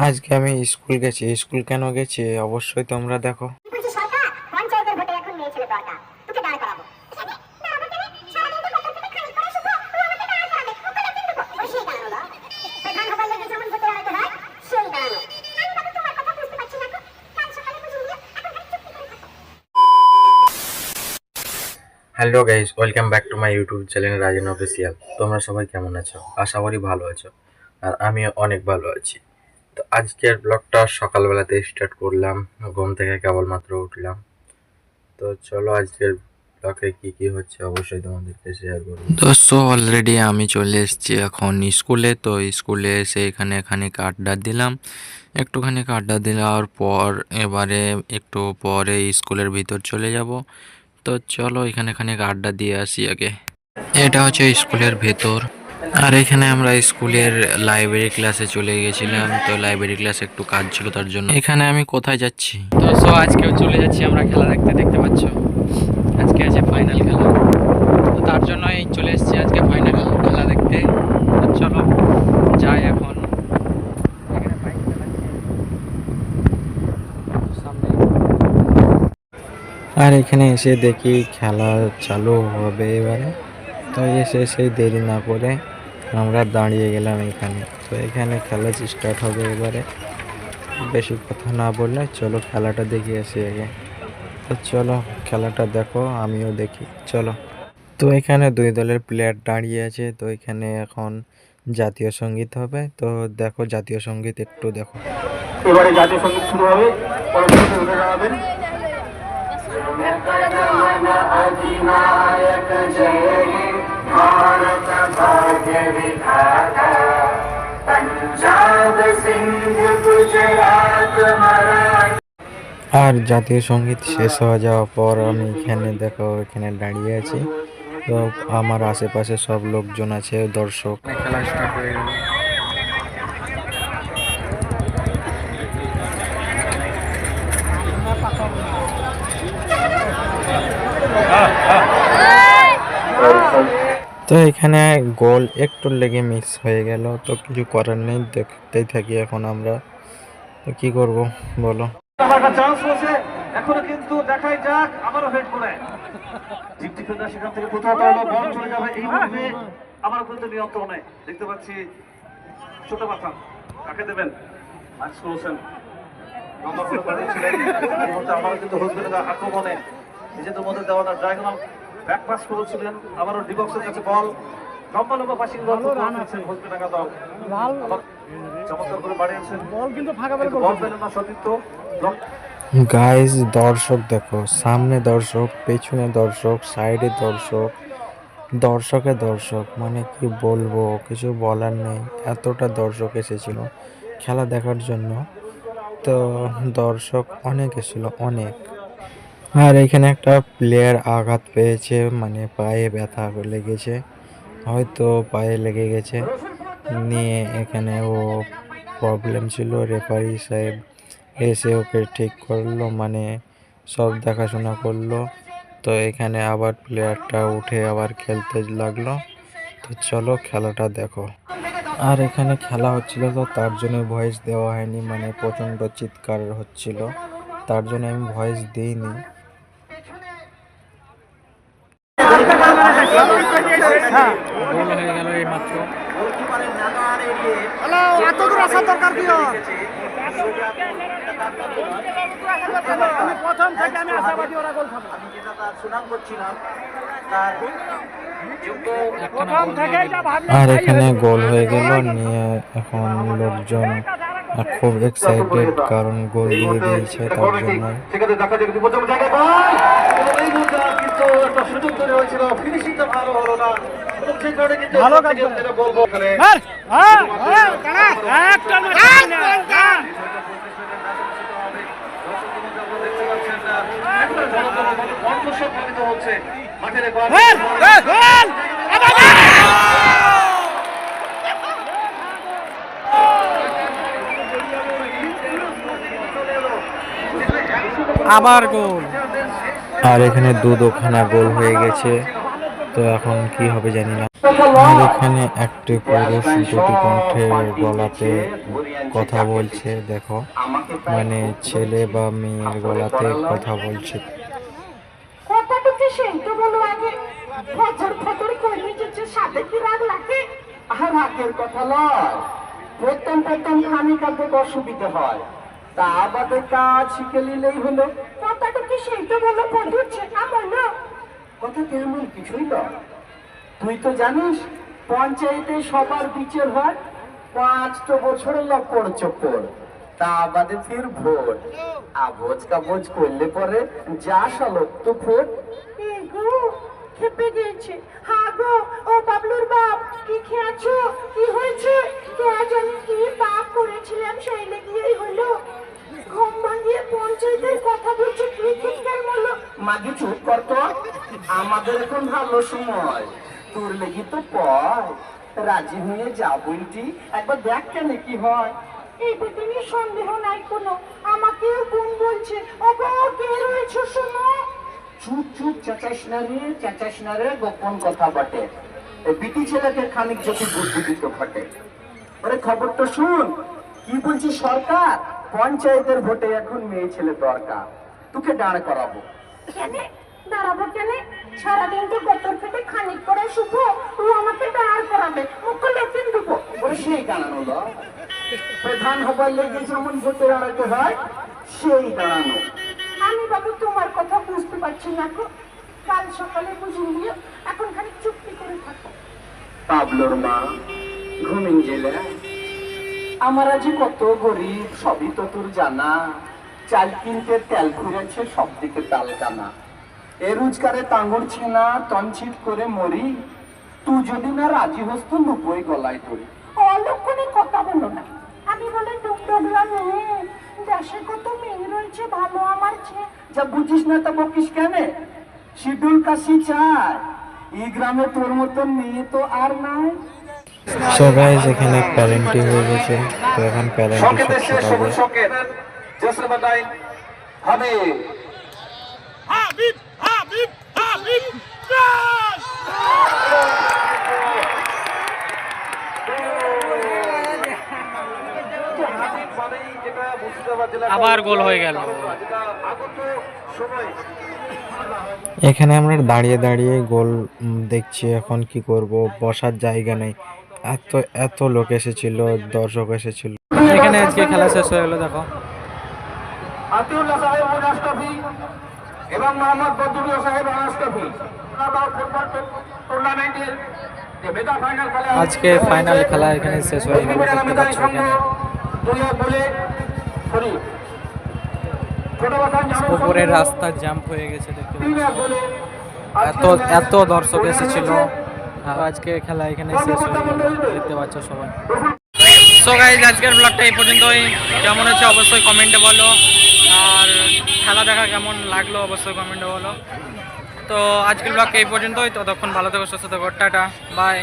আজকে আমি স্কুল গেছি। স্কুল কেন গেছি অবশ্যই তোমরা দেখো। বলছি সরকার পঞ্চায়েতের ভোটে এখন মেয়ে ছেলে দরকার, তোকে দাঁড় করাবো। এখানে দাঁড়াবো কেন? সারাদিন তো কত থেকে খালি করে শুধু তুই আমাকে দাঁড় করাবে, ওকে না কিন্তু ওই সেই দাঁড়ানো প্রধান হবার লেগে যেমন ভোটে দাঁড়াতে হয় সেই দাঁড়ানো। আমি বাবু তোমার কথা বুঝতে পারছি না তো, কাল সকালে বুঝিয়ে দিও, এখন খালি চুপ করে থাকো। Hello guys, welcome back to my YouTube channel Rajan official. তোমরা সবাই কেমন আছো? আশা করি ভালো আছো, আর আমিও অনেক ভালো আছি। তো আজকের ব্লগটা সকালবেলাতে স্টার্ট করলাম, ঘুম থেকে কেবলমাত্র উঠলাম। তো চলো আজকের ব্লগে কি কি হচ্ছে অবশ্যই তোমাদেরকে শেয়ার করবো। দোস্ত অলরেডি আমি চলে এসেছি এখন স্কুলে। তো স্কুলে এসে এখানে আড্ডা দিলাম, একটুখানি আড্ডা দেওয়ার পর এবারে একটু পরে স্কুলের ভিতর চলে যাব। তো চলো এখানে আড্ডা দিয়ে আসি আগে। এটা হচ্ছে স্কুলের ভেতর, আর এখানে আমরা স্কুলের লাইব্রেরি ক্লাসে চলে গেছিলাম। তো লাইব্রেরি ক্লাসে একটু কাজ ছিল, তার জন্য। এখানে আমি কোথায় যাচ্ছি? তো আজকেও চলে যাচ্ছি আমরা খেলা দেখতে, দেখতে পাচ্ছ আজকে আছে ফাইনাল খেলা। তো তার জন্যই চলে এসেছি আজকে ফাইনাল খেলা দেখতে। তো চলো যাই এখন। আর এখানে এসে দেখি খেলা চালু হবে এবারে। তো এসে সেই দেরি না করে আমরা দাঁড়িয়ে গেলাম এখানে। তো এখানে খেলা স্টার্ট হবে এবারে। বেশি কথা না বললে চলো খেলাটা দেখে আসি আগে। তো চলো খেলাটা দেখো, আমিও দেখি, চলো। তো এখানে দুই দলের প্লেয়ার দাঁড়িয়ে আছে। তো এখানে এখন জাতীয় সঙ্গীত হবে। তো দেখো জাতীয় সঙ্গীত একটু দেখো। এবারে জাতীয় সঙ্গীত শুরু হবে, পরবর্তীতে উঠে দাঁড়াবেন। अधिनायक जय हे भारत भाग्य विधाता, पंजाब सिंध गुजरात मराठा। আর জাতীয় সঙ্গীত শেষ হয়ে যাওয়ার পর আমি এখানে দেখো এখানে দাঁড়িয়ে আছি। তো আমার আশেপাশে সব লোকজন আছে, দর্শক। খেলা স্টার্ট হয়ে গেল। তো এখানে গোল একটু লেগে মিস হয়ে গেল। তো কিছু করার নেই, দেখতেই থাকি এখন আমরা। তো কি করব বলো। একটা চান্স রয়েছে এখনো, কিন্তু দেখাই যাক। আবারও হেড করে জিপটি ফিল্ডার সেখান থেকে কোথাও হলো বল চলে যাবে। এই মুহূর্তে আবার কিন্তু নিয়ন্ত্রণে দেখতে পাচ্ছি ছোট মাথা, কাকে দেবেন? ম্যাক্স করেছেন লম্বা করে বাড়িয়েছিলেন। এই মুহূর্তে আবারও কিন্তু হোসবেনের আক্রমণে নিজেদের মধ্যে দেওয়াটা ডায়াগোনাল ব্যাক পাস করেছিলেন। আবারও ডিবক্সের কাছে বল লম্বা লম্বা পাসিং বল করেছেন হোসবেনাগা দল। চমৎকার করে বাড়িয়েছেন বল, কিন্তু ফাঁকা বল পেলেন না সতীর্থ। গাইস দর্শক দেখো, সামনে দর্শক, পেছনে দর্শক, সাইডে দর্শক, দর্শকে দর্শক, মানে কি বলবো, কিছু বলার নেই। এতটা দর্শক এসেছিল খেলা দেখার জন্য। তো দর্শক অনেক এসেছিল, অনেক। আর এখানে একটা প্লেয়ার আঘাত পেয়েছে, মানে পায়ে ব্যথা লেগেছে, হয়তো পায়ে লেগে গেছে নিয়ে এখানে ও প্রবলেম ছিল। রেফারি সাহেব এসে ওকে ঠিক করলো, মানে সব দেখাশোনা করলো। তো এখানে আবার প্লেয়ারটা উঠে আবার খেলতে লাগলো। তো চলো খেলাটা দেখো। আর এখানে খেলা হচ্ছিল, তো তার জন্য ভয়েস দেওয়া হয়নি, মানে প্রচণ্ড চিৎকার হচ্ছিল, তার জন্য আমি ভয়েস দিইনি। গোল হয়ে গেল এই মাত্র। এত দূর আসার দরকার কি? প্রথম থেকে আমি আশাবাদী ওরা গোল খাবে। আমি যেটা তার সুনাম করছিলাম, তার আর এখানে গোল হয়ে গেল নিয়ে এখন লোকজন খুব এক্সাইটেড, কারণ গোল দিয়ে দিয়েছে তার জন্য। সেখানে দেখা যায় কিন্তু প্রথম জায়গায় বল, এই মুহূর্তে কিন্তু একটা সুযোগ তৈরি হয়েছিল, ফিনিশিংটা ভালো হলো না। সেই কারণে কিন্তু ভালো কাজ করে বলবো এখানে হচ্ছে মাঠের আবার গোল। আর এখানে দুখানা গোল হয়ে গেছে। তো এখন কি হবে জানি না। আর এখানে একটি পুরুষ দুটি কণ্ঠে গলাতে কথা বলছে, দেখো মানে ছেলে বা মেয়ের গলাতে কথা বলছে। কথাটা কি সেই তো বলো আগে ফজর ফজর করে নিচে সাথে কি রাগ লাগে আর রাগের কথা নয়, প্রথম প্রথম খানিক আগে অসুবিধা হয়, তা বাদে কাজ শিখে নিলেই হলো। কথাটা কি সেই তো বলো বন্ধুচ্ছে না বলো কথা তেমন কিছুই নয়। তুই তো জানিস পঞ্চায়েতে সবার বিচার হয়, 5 বছরের লপড় চপড়, তা বাদে ফির ভোট, আবোজ কাবোজ করলে পরে যা শালক তো ভোট। গো খেপে গেছে হ্যাঁ গো ও বাবলুর বাপ কি খেয়েছো কি হয়েছে কে জানি কি পাপ করেছিলাম সেই লেগেই হলো ঘুম ভাঙিয়ে পঞ্চায়েতের কথা বলছে কি ঠিক কেন বলো মাঝে চুপ করতো, আমাদের এখন ভালো সময়, তোর লেগে তো পয় রাজি হয়ে যা বলটি, একবার দেখ কেন কি হয়। এই বেদিনী সন্দেহ নাই কোনো আমাকেও গুণ বলছে ওগো কে রয়েছে শোনো চুপ চুপ চেঁচাস না রে, গোপন কথা বটে, এই বিটি ছেলেকে খানিক যদি বুদ্ধি দিতে ঘটে। ওরে খবরটা শুন, কি বলছি সরকার, পঞ্চায়েতের ভোটে এখন মেয়ে ছেলে দরকার, তোকে দাঁড় করাবো। কেন দাঁড়াবো কেন সারাদিন তো গতর পেটে খানিক করে শুভো ও আমাকে দাঁড় করাবে মুখে লেখিন দেবো ওরে সেই দাঁড়ানো লয়, প্রধান হবার লেগে যেমন ভোটে দাঁড়াতে হয় সেই দাঁড়ানো। আমি বাবু তোমার কথা বুঝতে পারছি না গো কাল সকালে বুঝিয়ে দিও এখন খানিক চুক্তি করে থাকো পাবলোর মা ঘুমিন জেলে, আমার আজ কত গরিব সবই তো তোর জানা, চাল কিনতে তেল ঘুরেছে সব দিকে তাল কানা, এ রোজগারে টাঙ্গুর ছেনা তনছিট করে মরি, তুই যদি না রাজি হস তো লুপই গলায় ধরি। অলক্ষণে কথা বলো না আমি বলে ডুবডুবলা মেয়ে দেশে কত মেয়ে রয়েছে ভালো আমার চেয়ে যা বুঝিস না তা বকিস কেন, শিডিউল কাশি চায়, এই গ্রামে তোর মতন মেয়ে তো আর নাই। সো গাইস এখানে প্যারেন্টি হয়ে গেছে, তো এখন প্যারেন্টি সব ছোটাবে। শোকের জসরবাদাই হবে আবার গোল হয়ে গেল। এখানে আমরা দাঁড়িয়ে দাঁড়িয়ে গোল দেখছি, এখন কি করব, বসার জায়গা নেই, এত এত লোক এসেছিল, দর্শক এসেছিল। এখানে আজকে খেলা শেষ হয়ে গেল, দেখো আতিউল্লাহ সাহেব ওনাস ট্রফি এবং মোহাম্মদ বদরুল্লাহ সাহেব ওনাস ট্রফি ফুটবল টুর্নামেন্টের যে মেগা ফাইনাল খেলা আজকে ফাইনাল খেলা এখানে শেষ হয়ে গেল, দেখতে পাচ্ছ এখানে উপরে রাস্তা জাম্প হয়ে গেছে, দেখতে পাচ্ছ এত এত দর্শক এসেছিল। আর আজকে খেলা এখানে শেষ হয়ে গেল, দেখতে পাচ্ছ সবাই। সো গাইজ আজকের ব্লগটা এই পর্যন্তই, কেমন হচ্ছে অবশ্যই কমেন্টে বলো, আর খেলা দেখা কেমন লাগলো অবশ্যই কমেন্টে বলো। তো আজকের ব্লগটা এই পর্যন্তই, ততক্ষণ ভালো থেকো সুস্থ থেকো, টাটা বাই।